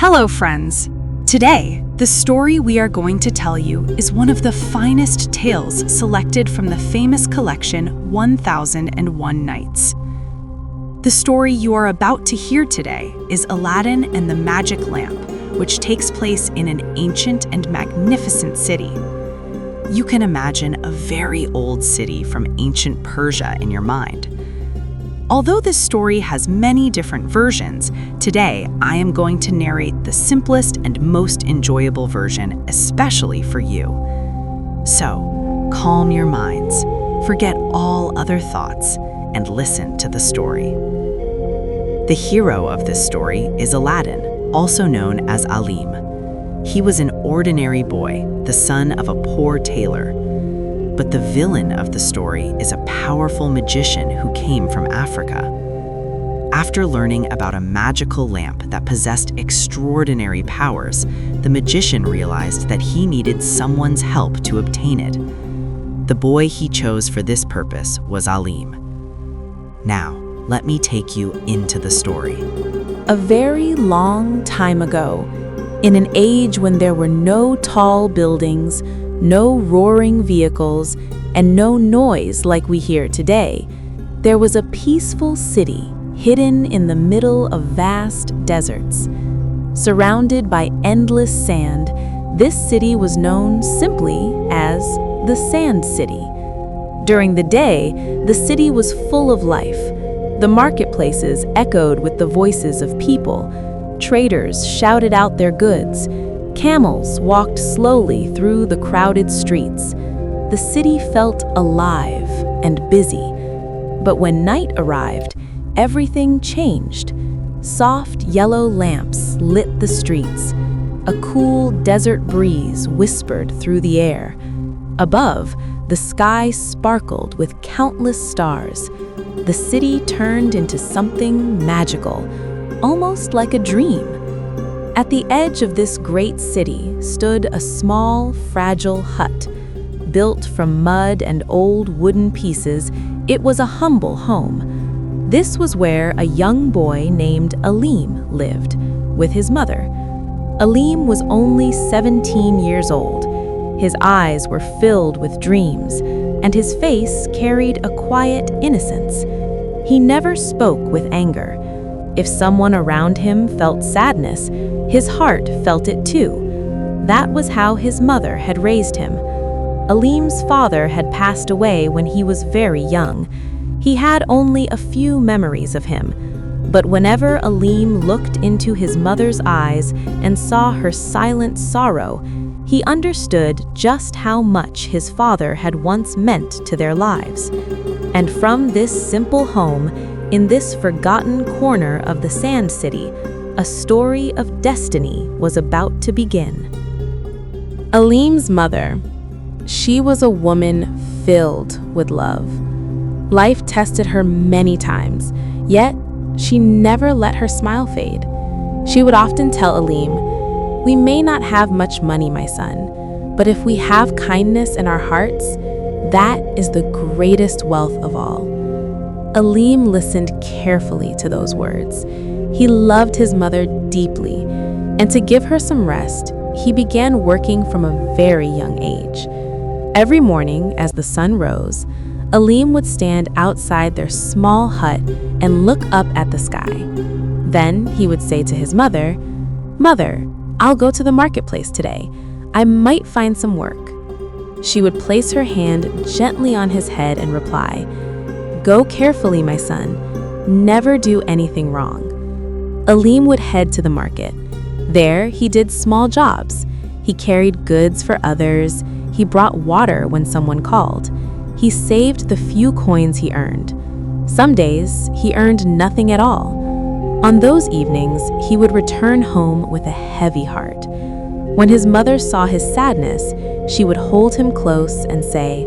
Hello, friends. Today, the story we are going to tell you is one of the finest tales selected from the famous collection 1001 Nights. The story you are about to hear today is Aladdin and the Magic Lamp, which takes place in an ancient and magnificent city. You can imagine a very old city from ancient Persia in your mind. Although this story has many different versions, today I am going to narrate the simplest and most enjoyable version, especially for you. So, calm your minds, forget all other thoughts, and listen to the story. The hero of this story is Aladdin, also known as Alim. He was an ordinary boy, the son of a poor tailor. But the villain of the story is a powerful magician who came from Africa. After learning about a magical lamp that possessed extraordinary powers, the magician realized that he needed someone's help to obtain it. The boy he chose for this purpose was Alim. Now, let me take you into the story. A very long time ago, in an age when there were no tall buildings, no roaring vehicles, and no noise like we hear today, there was a peaceful city hidden in the middle of vast deserts. Surrounded by endless sand, this city was known simply as the Sand City. During the day, the city was full of life. The marketplaces echoed with the voices of people. Traders shouted out their goods. Camels walked slowly through the crowded streets. The city felt alive and busy. But when night arrived, everything changed. Soft yellow lamps lit the streets. A cool desert breeze whispered through the air. Above, the sky sparkled with countless stars. The city turned into something magical, almost like a dream. At the edge of this great city stood a small, fragile hut. Built from mud and old wooden pieces, it was a humble home. This was where a young boy named Alim lived, with his mother. Alim was only 17 years old. His eyes were filled with dreams, and his face carried a quiet innocence. He never spoke with anger. If someone around him felt sadness, his heart felt it too. That was how his mother had raised him. Alim's father had passed away when he was very young. He had only a few memories of him. But whenever Alim looked into his mother's eyes and saw her silent sorrow, he understood just how much his father had once meant to their lives. And from this simple home, in this forgotten corner of the Sand City, a story of destiny was about to begin. Alim's mother, she was a woman filled with love. Life tested her many times, yet she never let her smile fade. She would often tell Alim, "We may not have much money, my son, but if we have kindness in our hearts, that is the greatest wealth of all." Alim listened carefully to those words. He loved his mother deeply, and to give her some rest, he began working from a very young age. Every morning, as the sun rose, Alim would stand outside their small hut and look up at the sky. Then he would say to his mother, "Mother, I'll go to the marketplace today. I might find some work." She would place her hand gently on his head and reply, "Go carefully, my son. Never do anything wrong." Alim would head to the market. There, he did small jobs. He carried goods for others. He brought water when someone called. He saved the few coins he earned. Some days, he earned nothing at all. On those evenings, he would return home with a heavy heart. When his mother saw his sadness, she would hold him close and say,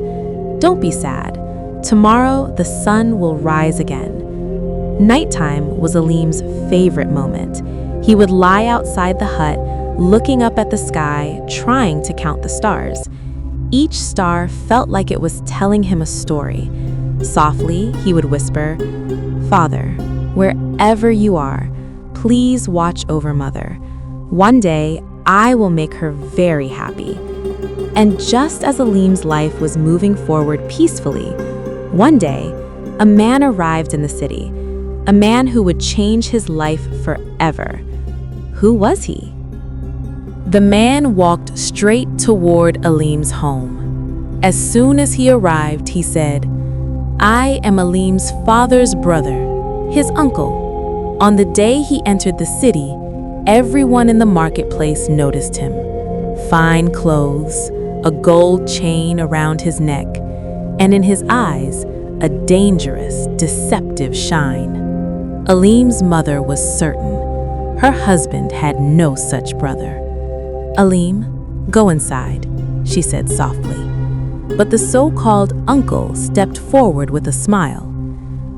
"Don't be sad. Tomorrow, the sun will rise again." Nighttime was Alim's favorite moment. He would lie outside the hut, looking up at the sky, trying to count the stars. Each star felt like it was telling him a story. Softly, he would whisper, "Father, wherever you are, please watch over Mother. One day, I will make her very happy." And just as Alim's life was moving forward peacefully, one day, a man arrived in the city, a man who would change his life forever. Who was he? The man walked straight toward Alim's home. As soon as he arrived, he said, "I am Alim's father's brother, his uncle." On the day he entered the city, everyone in the marketplace noticed him. Fine clothes, a gold chain around his neck, and in his eyes, a dangerous, deceptive shine. Alim's mother was certain. Her husband had no such brother. "Alim, go inside," she said softly. But the so-called uncle stepped forward with a smile.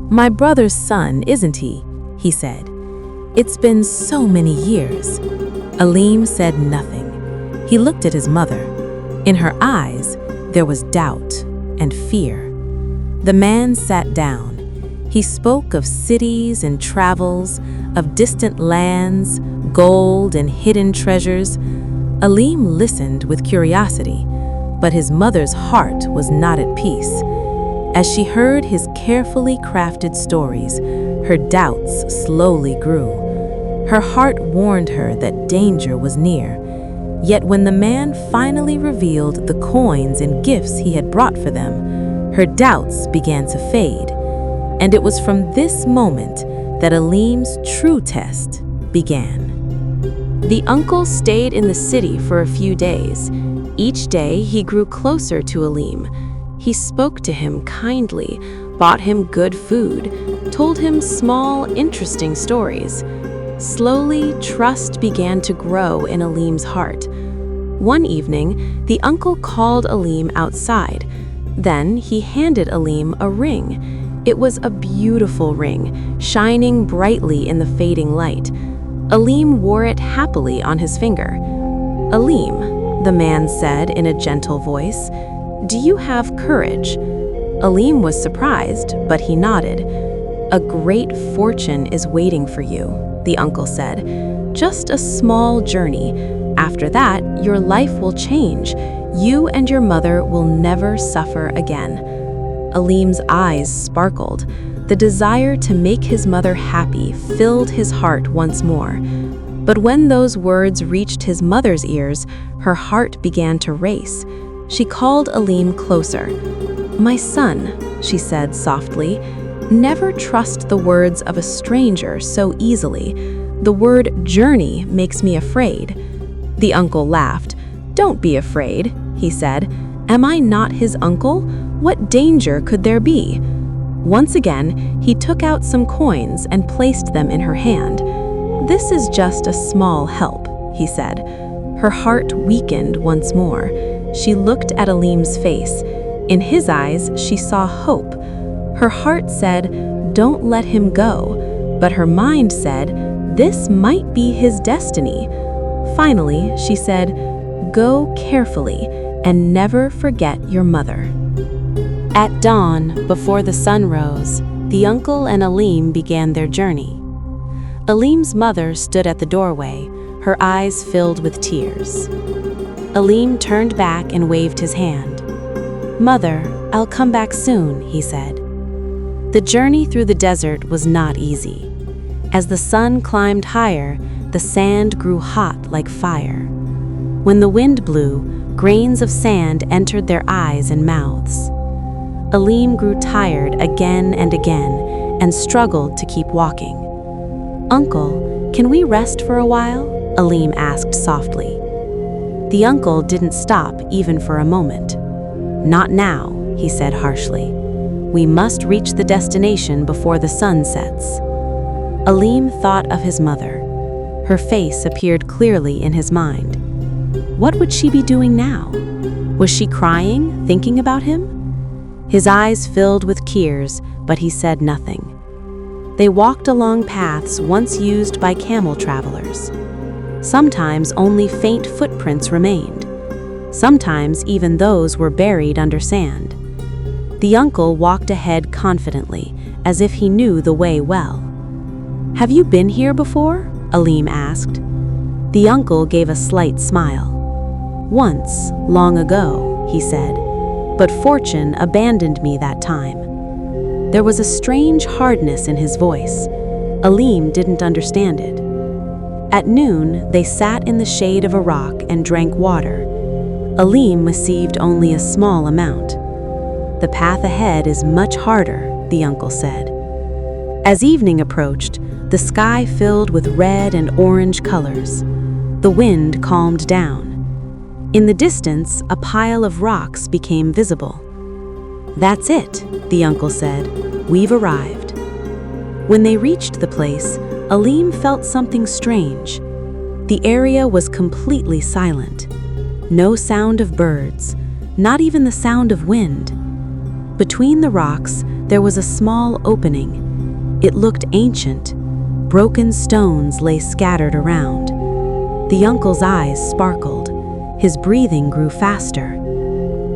"My brother's son, isn't he?" he said. "It's been so many years." Alim said nothing. He looked at his mother. In her eyes, there was doubt and fear. The man sat down. He spoke of cities and travels, of distant lands, gold and hidden treasures. Alim listened with curiosity, but his mother's heart was not at peace. As she heard his carefully crafted stories, her doubts slowly grew. Her heart warned her that danger was near. Yet when the man finally revealed the coins and gifts he had brought for them, her doubts began to fade. And it was from this moment that Alim's true test began. The uncle stayed in the city for a few days. Each day he grew closer to Alim. He spoke to him kindly, bought him good food, told him small, interesting stories. Slowly, trust began to grow in Alim's heart. One evening, the uncle called Alim outside. Then he handed Alim a ring. It was a beautiful ring, shining brightly in the fading light. Alim wore it happily on his finger. "Alim," the man said in a gentle voice, "do you have courage?" Alim was surprised, but he nodded. "A great fortune is waiting for you," the uncle said. "Just a small journey. After that, your life will change. You and your mother will never suffer again." Alim's eyes sparkled. The desire to make his mother happy filled his heart once more. But when those words reached his mother's ears, her heart began to race. She called Alim closer. "My son," she said softly, "never trust the words of a stranger so easily. The word journey makes me afraid." The uncle laughed. "Don't be afraid," he said. "Am I not his uncle? What danger could there be?" Once again, he took out some coins and placed them in her hand. "This is just a small help," he said. Her heart weakened once more. She looked at Alim's face. In his eyes, she saw hope. Her heart said, "Don't let him go." But her mind said, "This might be his destiny." Finally, she said, "Go carefully and never forget your mother." At dawn, before the sun rose, the uncle and Alim began their journey. Alim's mother stood at the doorway, her eyes filled with tears. Alim turned back and waved his hand. "Mother, I'll come back soon," he said. The journey through the desert was not easy. As the sun climbed higher, the sand grew hot like fire. When the wind blew, grains of sand entered their eyes and mouths. Alim grew tired again and again and struggled to keep walking. "Uncle, can we rest for a while?" Alim asked softly. The uncle didn't stop even for a moment. "Not now," he said harshly. "We must reach the destination before the sun sets." Alim thought of his mother. Her face appeared clearly in his mind. What would she be doing now? Was she crying, thinking about him? His eyes filled with tears, but he said nothing. They walked along paths once used by camel travelers. Sometimes only faint footprints remained. Sometimes even those were buried under sand. The uncle walked ahead confidently, as if he knew the way well. "Have you been here before?" Alim asked. The uncle gave a slight smile. "Once, long ago," he said, "but fortune abandoned me that time." There was a strange hardness in his voice. Alim didn't understand it. At noon, they sat in the shade of a rock and drank water. Alim received only a small amount. "The path ahead is much harder," the uncle said. As evening approached, the sky filled with red and orange colors. The wind calmed down. In the distance, a pile of rocks became visible. "That's it," the uncle said. "We've arrived." When they reached the place, Alim felt something strange. The area was completely silent. No sound of birds, not even the sound of wind. Between the rocks, there was a small opening. It looked ancient. Broken stones lay scattered around. The uncle's eyes sparkled. His breathing grew faster.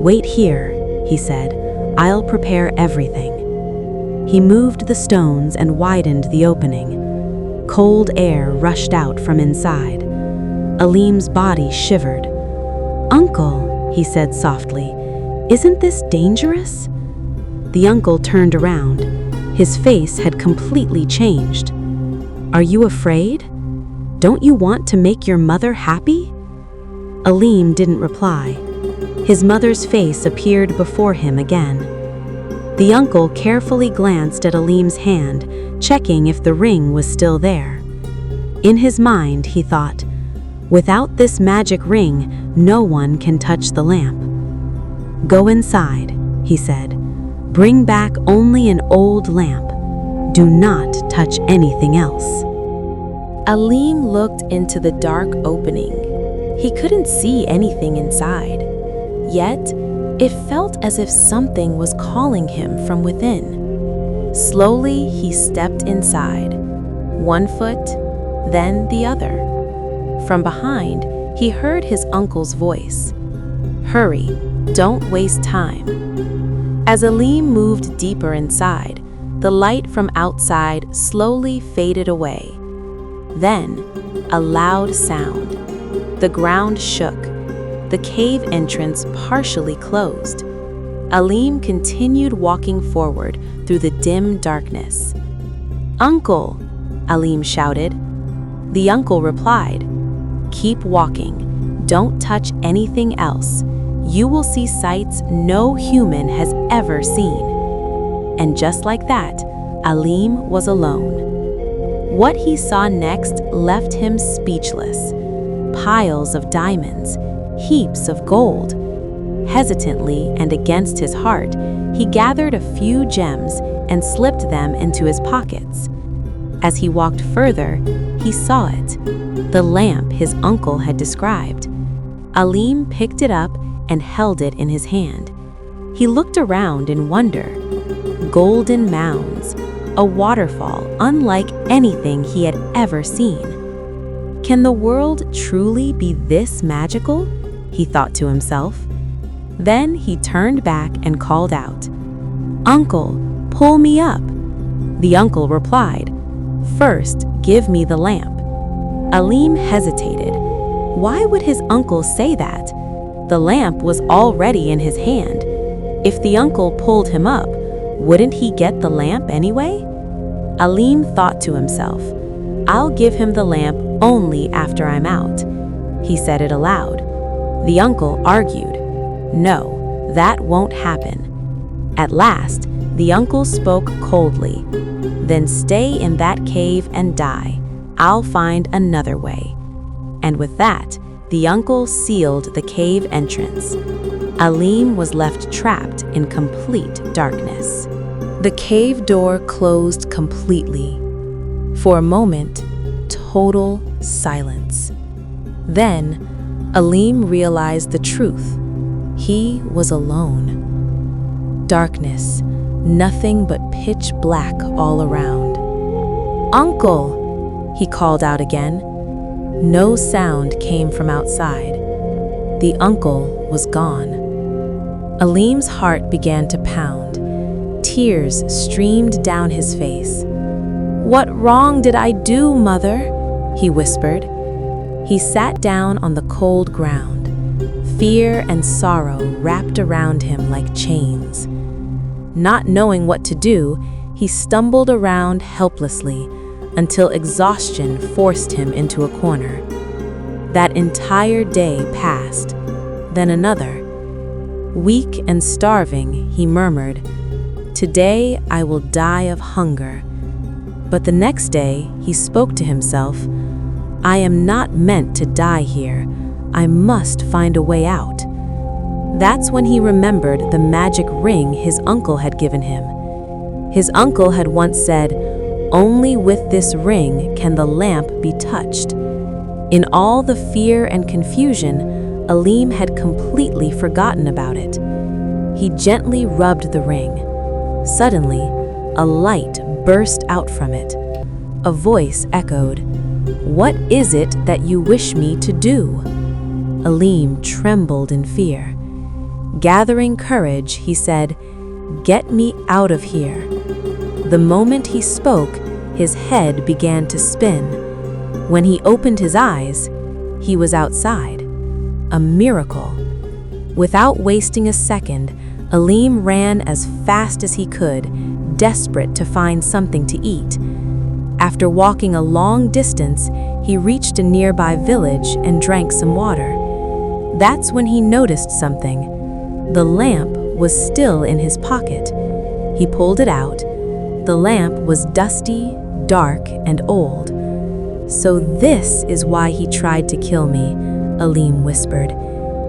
"Wait here," he said. "I'll prepare everything." He moved the stones and widened the opening. Cold air rushed out from inside. Alim's body shivered. "Uncle," he said softly, "isn't this dangerous?" The uncle turned around. His face had completely changed. "Are you afraid? Don't you want to make your mother happy?" Alim didn't reply. His mother's face appeared before him again. The uncle carefully glanced at Alim's hand, checking if the ring was still there. In his mind, he thought, "Without this magic ring, no one can touch the lamp." "Go inside," he said. "Bring back only an old lamp. Do not touch anything else." Alim looked into the dark opening. He couldn't see anything inside. Yet, it felt as if something was calling him from within. Slowly, he stepped inside. One foot, then the other. From behind, he heard his uncle's voice. "Hurry, don't waste time." As Alim moved deeper inside, the light from outside slowly faded away. Then, a loud sound. The ground shook. The cave entrance partially closed. Alim continued walking forward through the dim darkness. "Uncle!" Alim shouted. The uncle replied, "Keep walking. Don't touch anything else. You will see sights no human has ever seen." And just like that, Alim was alone. What he saw next left him speechless. Piles of diamonds, heaps of gold. Hesitantly and against his heart, he gathered a few gems and slipped them into his pockets. As he walked further, he saw it, the lamp his uncle had described. Alim picked it up and held it in his hand. He looked around in wonder. Golden mounds, a waterfall unlike anything he had ever seen. Can the world truly be this magical? He thought to himself. Then he turned back and called out, "Uncle, pull me up." The uncle replied, "First, give me the lamp." Alim hesitated. Why would his uncle say that? The lamp was already in his hand. If the uncle pulled him up, wouldn't he get the lamp anyway? Alim thought to himself, "I'll give him the lamp only after I'm out." He said it aloud. The uncle argued, "No, that won't happen." At last, the uncle spoke coldly, "Then stay in that cave and die. I'll find another way." And with that, the uncle sealed the cave entrance. Alim was left trapped in complete darkness. The cave door closed completely. For a moment, total silence. Then, Alim realized the truth. He was alone. Darkness, nothing but pitch black all around. "Uncle!" he called out again. No sound came from outside. The uncle was gone. Alim's heart began to pound. Tears streamed down his face. "What wrong did I do, Mother?" he whispered. He sat down on the cold ground. Fear and sorrow wrapped around him like chains. Not knowing what to do, he stumbled around helplessly until exhaustion forced him into a corner. That entire day passed, then another. Weak and starving, he murmured, "Today I will die of hunger." But the next day, he spoke to himself, "I am not meant to die here. I must find a way out." That's when he remembered the magic ring his uncle had given him. His uncle had once said, "Only with this ring can the lamp be touched." In all the fear and confusion, Aleem had completely forgotten about it. He gently rubbed the ring. Suddenly, a light burst out from it. A voice echoed, "What is it that you wish me to do?" Aleem trembled in fear. Gathering courage, he said, "Get me out of here." The moment he spoke, his head began to spin. When he opened his eyes, he was outside. A miracle. Without wasting a second, Aleem ran as fast as he could, desperate to find something to eat. After walking a long distance, he reached a nearby village and drank some water. That's when he noticed something. The lamp was still in his pocket. He pulled it out. The lamp was dusty, dark, and old. "So this is why he tried to kill me," Aleem whispered.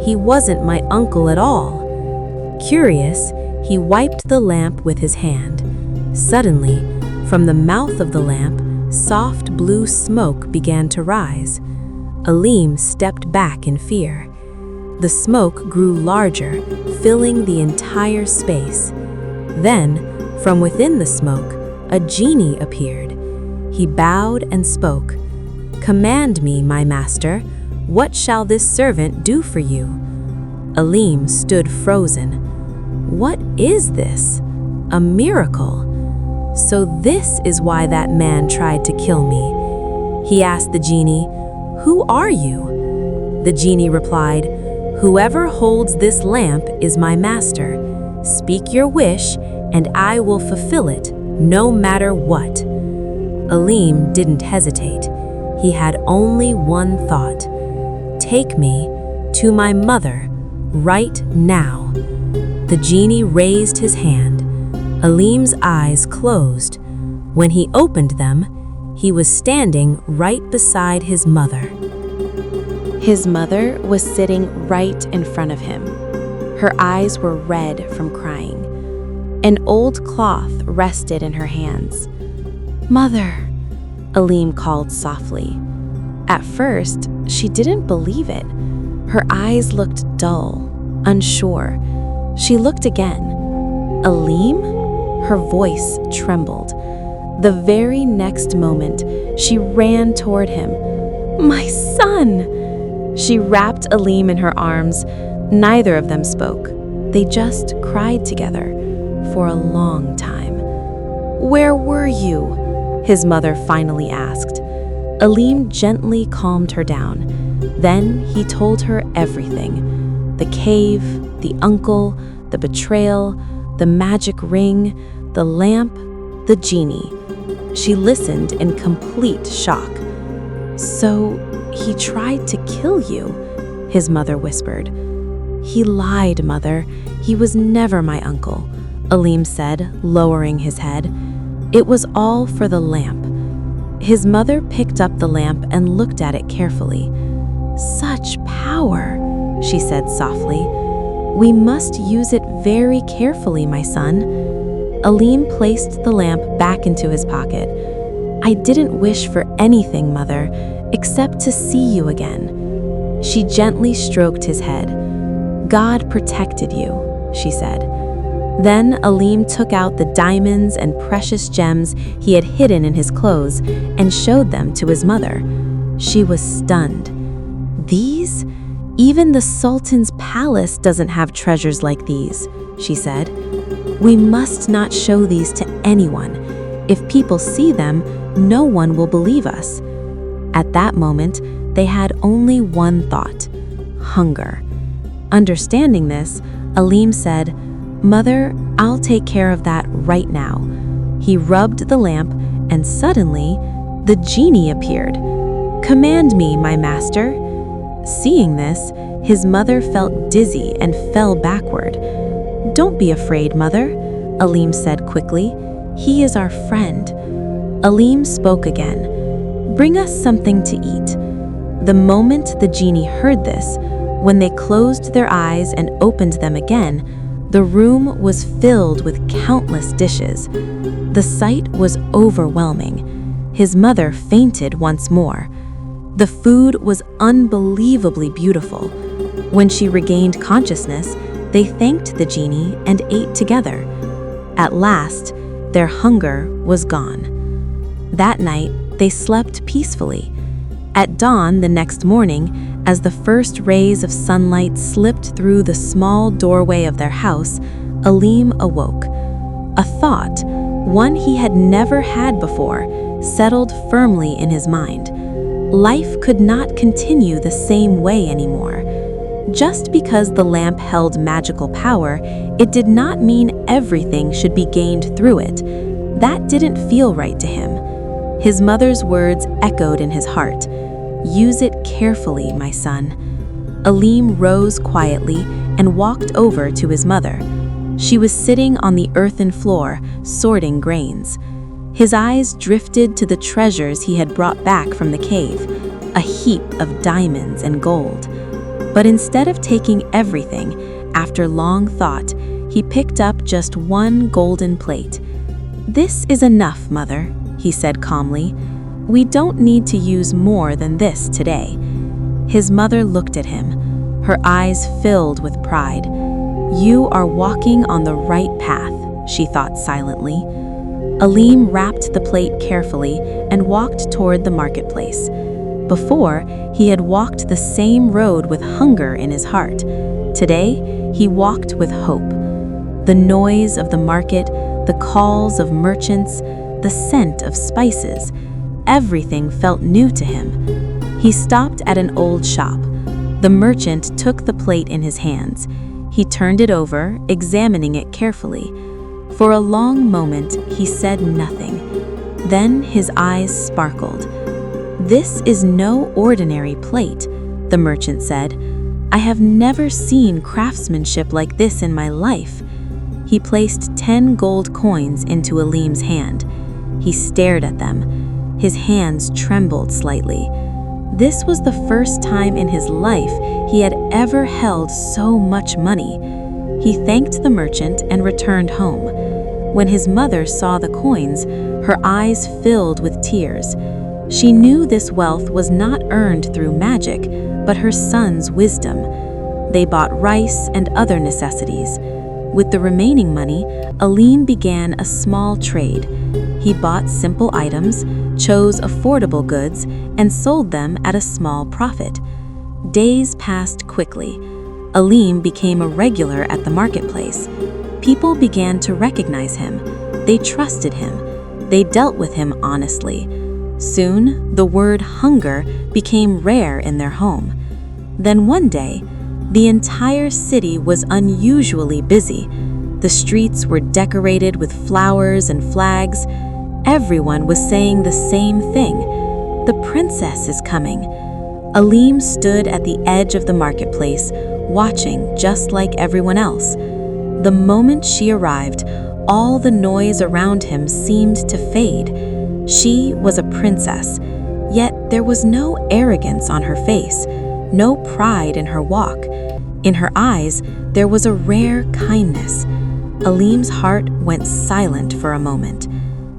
"He wasn't my uncle at all." Curious, he wiped the lamp with his hand. Suddenly, from the mouth of the lamp, soft blue smoke began to rise. Aleem stepped back in fear. The smoke grew larger, filling the entire space. Then, from within the smoke, a genie appeared. He bowed and spoke. "Command me, my master. What shall this servant do for you?" Aleem stood frozen. What is this? A miracle. So this is why that man tried to kill me. He asked the genie, "Who are you?" The genie replied, "Whoever holds this lamp is my master. Speak your wish, and I will fulfill it, no matter what." Aleem didn't hesitate. He had only one thought. "Take me to my mother, right now." The genie raised his hand. Aleem's eyes closed. When he opened them, he was standing right beside his mother. His mother was sitting right in front of him. Her eyes were red from crying. An old cloth rested in her hands. "Mother," Aleem called softly. At first, she didn't believe it. Her eyes looked dull, unsure. She looked again. "Aleem?" Her voice trembled. The very next moment, she ran toward him. "My son!" She wrapped Aleem in her arms. Neither of them spoke. They just cried together for a long time. "Where were you?" his mother finally asked. Aleem gently calmed her down. Then he told her everything. The cave, the uncle, the betrayal, the magic ring, the lamp, the genie. She listened in complete shock. "So he tried to kill you," his mother whispered. "He lied, Mother. He was never my uncle," Aleem said, lowering his head. "It was all for the lamp." His mother picked up the lamp and looked at it carefully. "Such power," she said softly. "We must use it very carefully, my son." Aleem placed the lamp back into his pocket. "I didn't wish for anything, Mother, except to see you again." She gently stroked his head. "God protected you," she said. Then Aleem took out the diamonds and precious gems he had hidden in his clothes and showed them to his mother. She was stunned. "These? Even the Sultan's palace doesn't have treasures like these," she said. "We must not show these to anyone. If people see them, no one will believe us." At that moment, they had only one thought: hunger. Understanding this, Alim said, "Mother, I'll take care of that right now." He rubbed the lamp, and suddenly, the genie appeared. "Command me, my master." Seeing this, his mother felt dizzy and fell backward. "Don't be afraid, Mother," Alim said quickly. "He is our friend." Alim spoke again. "Bring us something to eat." The moment the genie heard this, when they closed their eyes and opened them again, the room was filled with countless dishes. The sight was overwhelming. His mother fainted once more. The food was unbelievably beautiful. When she regained consciousness, they thanked the genie and ate together. At last, their hunger was gone. That night, they slept peacefully. At dawn the next morning, as the first rays of sunlight slipped through the small doorway of their house, Alim awoke. A thought, one he had never had before, settled firmly in his mind. Life could not continue the same way anymore. Just because the lamp held magical power, it did not mean everything should be gained through it. That didn't feel right to him. His mother's words echoed in his heart. "Use it carefully, my son." Alim rose quietly and walked over to his mother. She was sitting on the earthen floor, sorting grains. His eyes drifted to the treasures he had brought back from the cave, a heap of diamonds and gold. But instead of taking everything, after long thought, he picked up just one golden plate. "This is enough, Mother," he said calmly. "We don't need to use more than this today." His mother looked at him, her eyes filled with pride. "You are walking on the right path," she thought silently. Alim wrapped the plate carefully and walked toward the marketplace. Before, he had walked the same road with hunger in his heart. Today, he walked with hope. The noise of the market, the calls of merchants, the scent of spices, everything felt new to him. He stopped at an old shop. The merchant took the plate in his hands. He turned it over, examining it carefully. For a long moment, he said nothing. Then his eyes sparkled. "This is no ordinary plate," the merchant said. "I have never seen craftsmanship like this in my life." He placed 10 gold coins into Alim's hand. He stared at them. His hands trembled slightly. This was the first time in his life he had ever held so much money. He thanked the merchant and returned home. When his mother saw the coins, her eyes filled with tears. She knew this wealth was not earned through magic, but her son's wisdom. They bought rice and other necessities. With the remaining money, Alim began a small trade. He bought simple items, chose affordable goods, and sold them at a small profit. Days passed quickly. Alim became a regular at the marketplace. People began to recognize him. They trusted him. They dealt with him honestly. Soon, the word hunger became rare in their home. Then one day, the entire city was unusually busy. The streets were decorated with flowers and flags. Everyone was saying the same thing: "The princess is coming." Alim stood at the edge of the marketplace, watching just like everyone else. The moment she arrived, all the noise around him seemed to fade. She was a princess, yet there was no arrogance on her face, no pride in her walk. In her eyes, there was a rare kindness. Alim's heart went silent for a moment.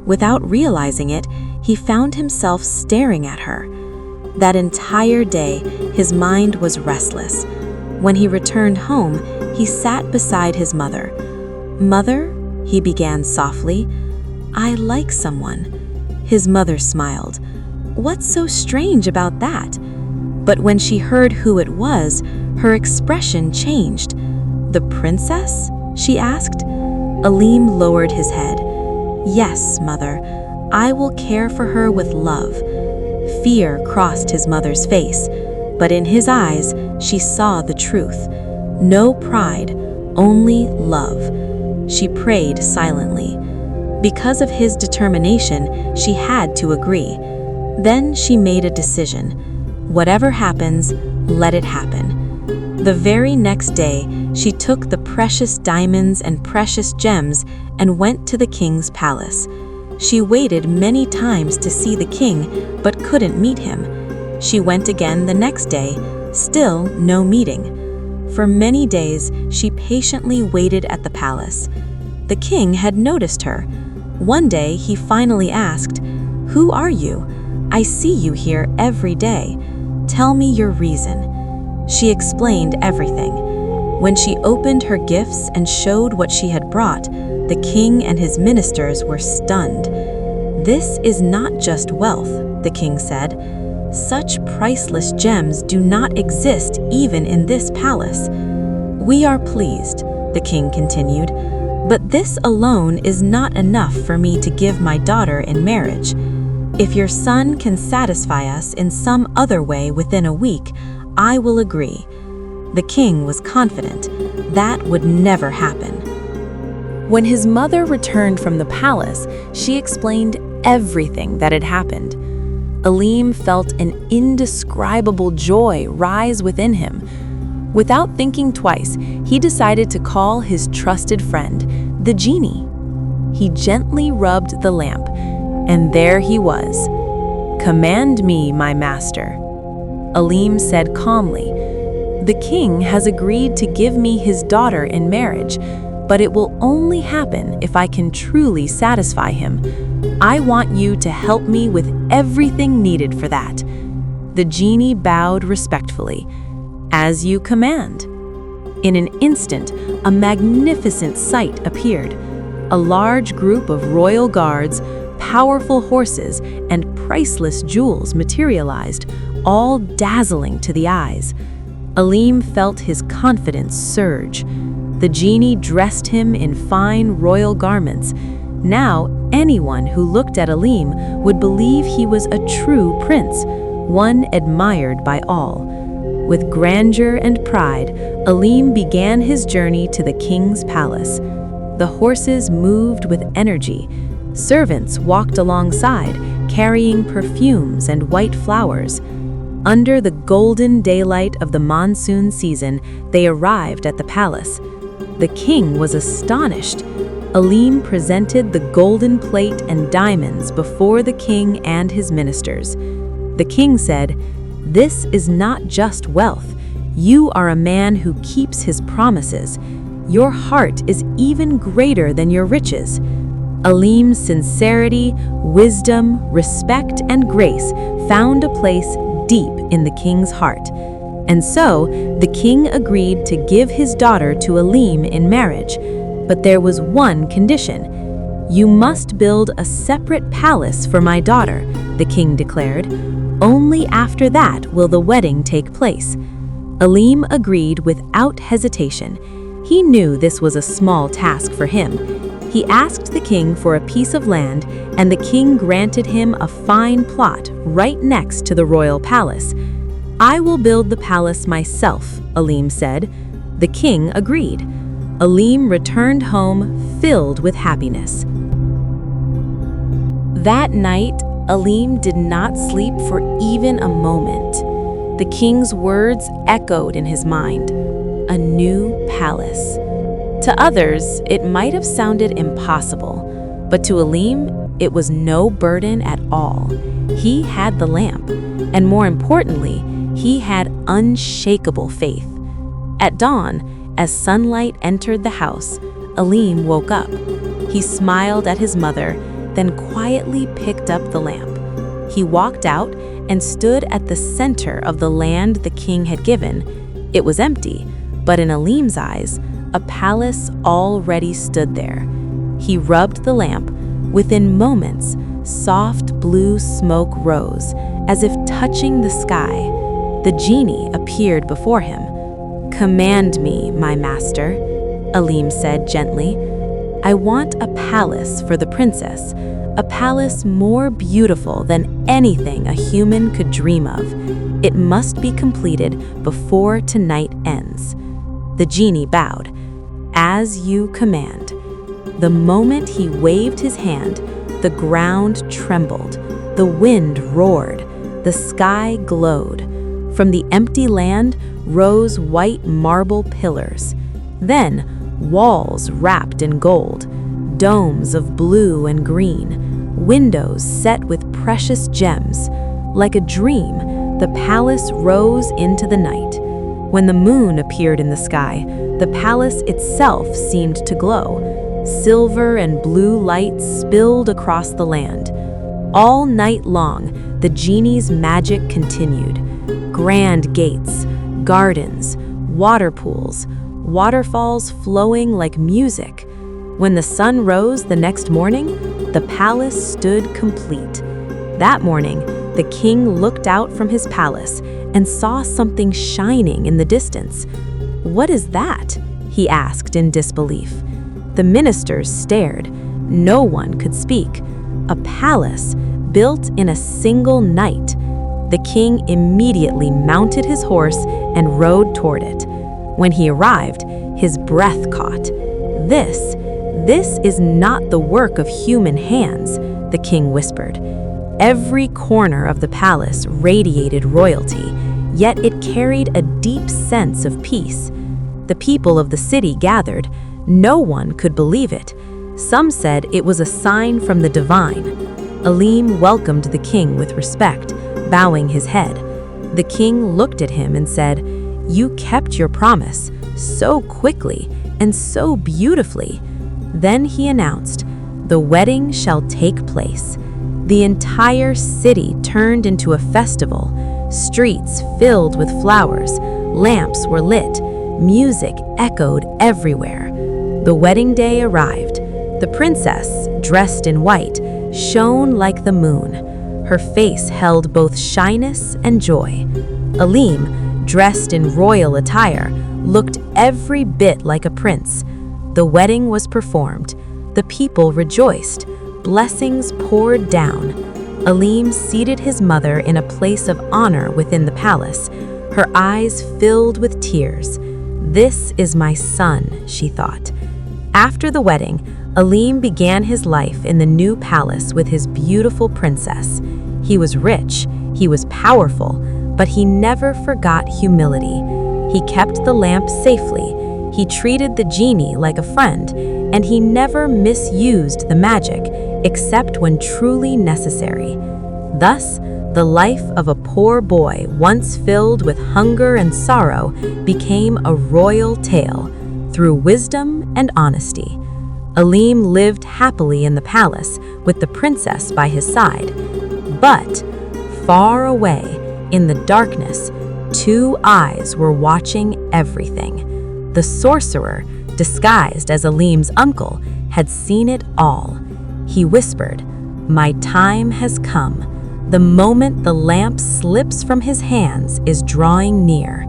Without realizing it, he found himself staring at her. That entire day, his mind was restless. When he returned home, he sat beside his mother. "Mother," he began softly, "I like someone." His mother smiled. "What's so strange about that?" But when she heard who it was, her expression changed. "The princess?" she asked. Alim lowered his head. "Yes, mother, I will care for her with love." Fear crossed his mother's face, but in his eyes she saw the truth. No pride, only love. She prayed silently. Because of his determination, she had to agree. Then she made a decision. Whatever happens, let it happen. The very next day, she took the precious diamonds and precious gems and went to the king's palace. She waited many times to see the king, but couldn't meet him. She went again the next day, still no meeting. For many days, she patiently waited at the palace. The king had noticed her. One day, he finally asked, "Who are you? I see you here every day. Tell me your reason." She explained everything. When she opened her gifts and showed what she had brought, the king and his ministers were stunned. "This is not just wealth," the king said. "Such priceless gems do not exist even in this palace." "We are pleased," the king continued, "but this alone is not enough for me to give my daughter in marriage. If your son can satisfy us in some other way within a week, I will agree." The king was confident that would never happen. When his mother returned from the palace, she explained everything that had happened. Alim felt an indescribable joy rise within him. Without thinking twice, he decided to call his trusted friend, the genie. He gently rubbed the lamp, and there he was. "Command me, my master." Alim said calmly, "The king has agreed to give me his daughter in marriage, but it will only happen if I can truly satisfy him. I want you to help me with everything needed for that." The genie bowed respectfully. "As you command." In an instant, a magnificent sight appeared. A large group of royal guards, powerful horses, and priceless jewels materialized, all dazzling to the eyes. Alim felt his confidence surge. The genie dressed him in fine royal garments. Now, anyone who looked at Alim would believe he was a true prince, one admired by all. With grandeur and pride, Alim began his journey to the king's palace. The horses moved with energy. Servants walked alongside, carrying perfumes and white flowers. Under the golden daylight of the monsoon season, they arrived at the palace. The king was astonished. Alim presented the golden plate and diamonds before the king and his ministers. The king said, "This is not just wealth. You are a man who keeps his promises. Your heart is even greater than your riches." Alim's sincerity, wisdom, respect, and grace found a place deep in the king's heart. And so, the king agreed to give his daughter to Alim in marriage. But there was one condition. "You must build a separate palace for my daughter," the king declared. "Only after that will the wedding take place." Alim agreed without hesitation. He knew this was a small task for him. He asked the king for a piece of land, and the king granted him a fine plot right next to the royal palace. "I will build the palace myself," Alim said. The king agreed. Alim returned home filled with happiness. That night, Alim did not sleep for even a moment. The king's words echoed in his mind. A new palace. To others, it might have sounded impossible, but to Alim, it was no burden at all. He had the lamp, and more importantly, he had unshakable faith. At dawn, as sunlight entered the house, Alim woke up. He smiled at his mother, then quietly picked up the lamp. He walked out and stood at the center of the land the king had given. It was empty, but in Alim's eyes, a palace already stood there. He rubbed the lamp. Within moments, soft blue smoke rose, as if touching the sky. The genie appeared before him. "Command me, my master," Alim said gently. "I want a palace for the princess, a palace more beautiful than anything a human could dream of. It must be completed before tonight ends. The genie bowed. As you command. The moment he waved his hand, the ground trembled, the wind roared, the sky glowed. From the empty land rose white marble pillars. Then, walls wrapped in gold, domes of blue and green, windows set with precious gems. Like a dream, the palace rose into the night. When the moon appeared in the sky, the palace itself seemed to glow. Silver and blue light spilled across the land. All night long, the genie's magic continued. Grand gates, gardens, water pools, waterfalls flowing like music. When the sun rose the next morning, the palace stood complete. That morning, the king looked out from his palace and saw something shining in the distance. "What is that?" he asked in disbelief. The ministers stared. No one could speak. A palace built in a single night. The king immediately mounted his horse and rode toward it. When he arrived, his breath caught. This is not the work of human hands," the king whispered. Every corner of the palace radiated royalty, yet it carried a deep sense of peace. The people of the city gathered. No one could believe it. Some said it was a sign from the divine. Alim welcomed the king with respect, bowing his head. The king looked at him and said, "You kept your promise so quickly and so beautifully." Then he announced, "The wedding shall take place." The entire city turned into a festival. Streets filled with flowers, lamps were lit, music echoed everywhere. The wedding day arrived. The princess, dressed in white, shone like the moon. Her face held both shyness and joy. Alim, dressed in royal attire, looked every bit like a prince. The wedding was performed. The people rejoiced. Blessings poured down. Alim seated his mother in a place of honor within the palace, her eyes filled with tears. "This is my son," she thought. After the wedding, Alim began his life in the new palace with his beautiful princess. He was rich, he was powerful, but he never forgot humility. He kept the lamp safely, he treated the genie like a friend, and he never misused the magic, except when truly necessary. Thus, the life of a poor boy once filled with hunger and sorrow became a royal tale through wisdom and honesty. Alim lived happily in the palace with the princess by his side. But far away, in the darkness, two eyes were watching everything. The sorcerer, disguised as Alim's uncle, had seen it all. He whispered, "My time has come. The moment the lamp slips from his hands is drawing near."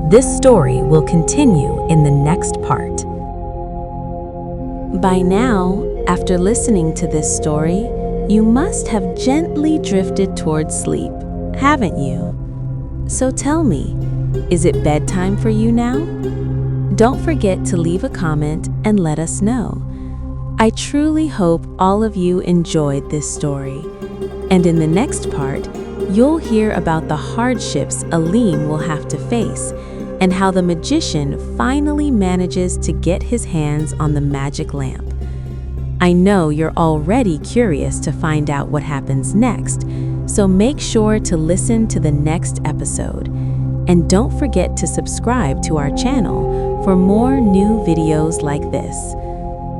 This story will continue in the next part. By now, after listening to this story, you must have gently drifted towards sleep, haven't you? So tell me, is it bedtime for you now? Don't forget to leave a comment and let us know. I truly hope all of you enjoyed this story. And in the next part, you'll hear about the hardships Alim will have to face and how the magician finally manages to get his hands on the magic lamp. I know you're already curious to find out what happens next, so make sure to listen to the next episode. And don't forget to subscribe to our channel for more new videos like this.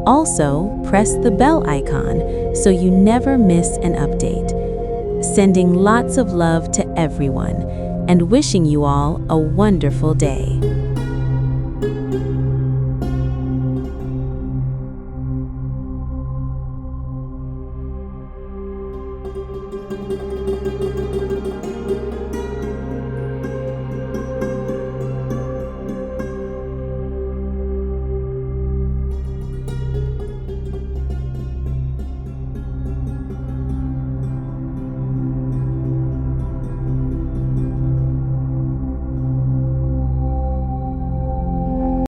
Also, press the bell icon so you never miss an update. Sending lots of love to everyone and wishing you all a wonderful day.